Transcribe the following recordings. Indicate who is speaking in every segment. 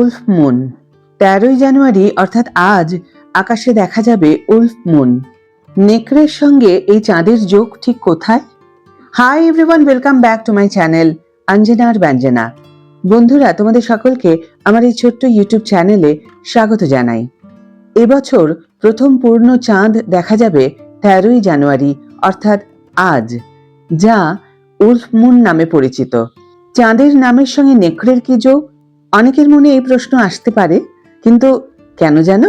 Speaker 1: Wolf moon. 13ই জানুয়ারি অর্থাৎ আজ আকাশে দেখা যাবে উলফ মুন। নেকড়ের সঙ্গে এই চাঁদের যোগ ঠিক কোথায়? Hi everyone, welcome back to my channel অঞ্জনার ব্যঞ্জনা। বন্ধুরা, তোমাদের সকলকে আমার এই ছোট্ট ইউটিউব চ্যানেলে স্বাগত জানাই। এবছর প্রথম পূর্ণ চাঁদ দেখা যাবে 13ই জানুয়ারি অর্থাৎ আজ, যা উলফ মুন নামে পরিচিত। চাঁদের নামের সঙ্গে নেকড়ের কি যোগ? অনেকের মনে এই প্রশ্ন আসতে পারে, কিন্তু কেন জানো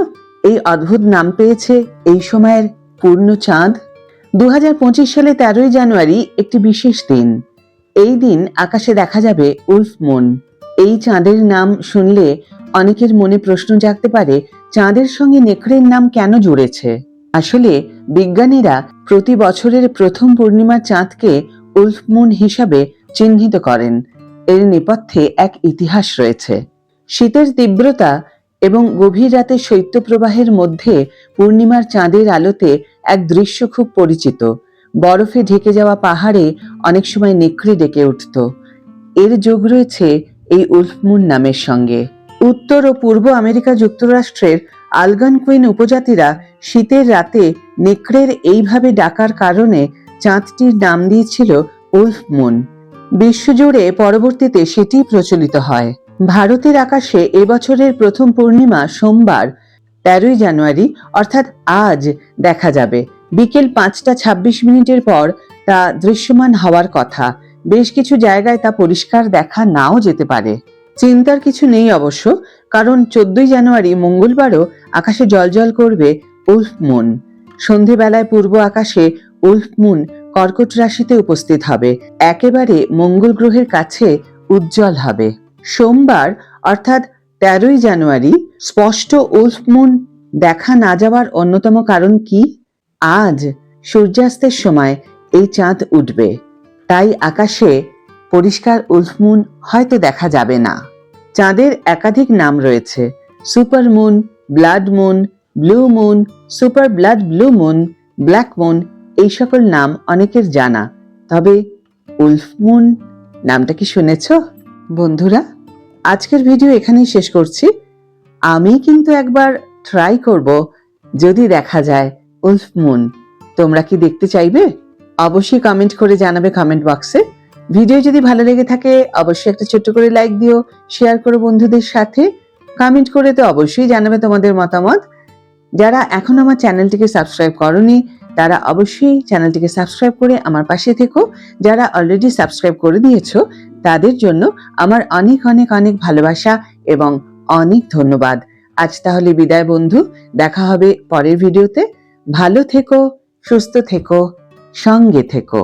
Speaker 1: এই অদ্ভুত নাম পেয়েছে এই সময়ের পূর্ণ চাঁদ? 2025 সালে 13ই জানুয়ারি একটি বিশেষ দিন। এই দিন আকাশে দেখা যাবে উলফ মুন। এই চাঁদের নাম শুনলে অনেকের মনে প্রশ্ন জাগতে পারে, চাঁদের সঙ্গে নেকড়ের নাম কেন জুড়েছে? আসলে বিজ্ঞানীরা প্রতি বছরের প্রথম পূর্ণিমার চাঁদকে উলফ মুন হিসাবে চিহ্নিত করেন। এর নেপথ্যে এক ইতিহাস রয়েছে। শীতের তীব্রতা এবং গভীর রাতের শৈত্যপ্রবাহের মধ্যে পূর্ণিমার চাঁদের আলোতে এক দৃশ্য খুব পরিচিত। বরফে ঢেকে যাওয়া পাহাড়ে অনেক সময় নেকড়ে ডেকে উঠত। এর যোগ রয়েছে এই উলফ মুন নামের সঙ্গে। উত্তর ও পূর্ব আমেরিকা যুক্তরাষ্ট্রের আলগনকুইন উপজাতিরা শীতের রাতে নেকড়ের এইভাবে ডাকার কারণে চাঁদটির নাম দিয়েছিল উলফ মুন। বিশ্বজুড়ে পরবর্তীতে সেটি প্রচলিত হয়। ভারতের আকাশে এবছরের প্রথম পূর্ণিমা সোমবার 13ই জানুয়ারি অর্থাৎ আজ দেখা যাবে। বিকেল 5:26 পর তা দৃশ্যমান হওয়ার কথা। বেশ কিছু জায়গায় তা পরিষ্কার দেখা নাও যেতে পারে। চিন্তার কিছু নেই অবশ্য, কারণ 14ই জানুয়ারি মঙ্গলবারও আকাশে জ্বলজ্বল করবে উলফ মুন। সন্ধেবেলায় পূর্ব আকাশে উলফ মুন কর্কট রাশিতে উপস্থিত হবে, একেবারে মঙ্গল গ্রহের কাছে উজ্জ্বল হবে। সোমবার অর্থাৎ 13ই জানুয়ারি স্পষ্ট উলফ মুন দেখা না যাওয়ার অন্যতম কারণ কি? আজ সূর্যাস্তের সময় এই চাঁদ উঠবে, তাই আকাশে পরিষ্কার উলফ মুন হয়তো দেখা যাবে না। চাঁদের একাধিক নাম রয়েছে: super moon, blood moon, blue moon, super blood blue moon, black moon. এই সকল নাম অনেকের জানা, তবে উলফ মুন নামটা কি শুনেছ? বন্ধুরা, আজকের ভিডিও এখানেই শেষ করছি। আমি কিন্তু একবার ট্রাই করব, যদি দেখা যায় উলফ মুন। তোমরা কি দেখতে চাইবে? অবশ্যই কমেন্ট করে জানাবে কমেন্ট বক্সে। ভিডিও যদি ভালো লেগে থাকে অবশ্যই একটা ছোট্ট করে লাইক দিও, শেয়ার করো বন্ধুদের সাথে, কমেন্ট করে তো অবশ্যই জানাবে তোমাদের মতামত। যারা এখন আমার চ্যানেলটিকে সাবস্ক্রাইব করোনি তারা অবশ্যই চ্যানেলটিকে সাবস্ক্রাইব করে আমার পাশে থেকো। যারা অলরেডি সাবস্ক্রাইব করে দিয়েছো তাদের জন্য আমার অনেক অনেক অনেক ভালোবাসা এবং অনেক ধন্যবাদ। আজ তাহলে বিদায় বন্ধু, দেখা হবে পরের ভিডিওতে। ভালো থেকো, সুস্থ থেকো, সঙ্গে থেকো।